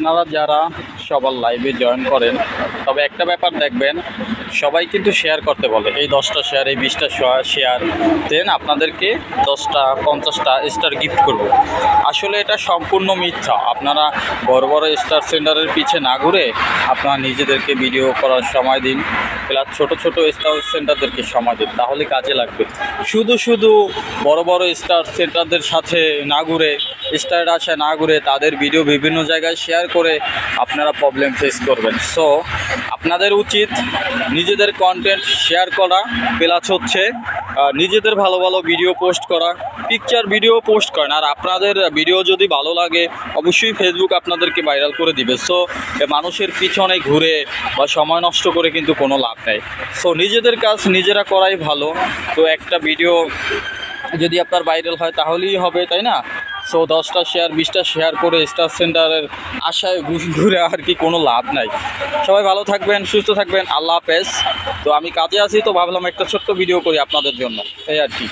আপনারা যারা সবার লাইভে জয়েন করেন, তবে একটা ব্যাপার দেখবেন, সবাই কিন্তু শেয়ার করতে বলে, এই 10টা শেয়ার, এই 20টা শেয়ার দেন আপনাদেরকে 10টা 50টা স্টার গিফট করব। আসলে এটা সম্পূর্ণ মিথ্যা। আপনারা বড় বড় স্টার সেন্টারের পিছে না ঘুরে আপনারা নিজেদেরকে ভিডিও করার সময় দিন, প্লাস ছোট ছোট স্টার সেন্টারদেরকে সময় দিন, তাহলে কাজে লাগবে। শুধু শুধু বড় বড় স্টার সেন্টারদের সাথে না ঘুরে, স্টার আশা না ঘুরে তাদের ভিডিও বিভিন্ন জায়গায় শেয়ার করে আপনারা প্রবলেম ফেস করবেন। সো আপনাদের উচিত নিজেদের কন্টেন্ট শেয়ার করা, প্লাস হচ্ছে নিজেদের ভালো ভালো ভিডিও পোস্ট করা, পিকচার ভিডিও পোস্ট করেন। আর আপনাদের ভিডিও যদি ভালো লাগে অবশ্যই ফেসবুক আপনাদেরকে ভাইরাল করে দিবে। সো মানুষের পিছনে ঘুরে বা সময় নষ্ট করে কিন্তু কোনো লাভ নেই। সো নিজেদের কাজ নিজেরা করাই ভালো। তো একটা ভিডিও যদি আপনার ভাইরাল হয় তাহলেই হবে, তাই না? সো 10টা শেয়ার 20টা শেয়ার করে স্টার সেন্টারের আশায় ঘুরে আর কি কোনো লাভ নাই। সবাই ভালো থাকবেন, সুস্থ থাকবেন, আল্লাহ হাফেজ। তো আমি কাজে আছি, তো ভাবলাম একটা ছোট্ট ভিডিও করি আপনাদের জন্য, এই আর কি।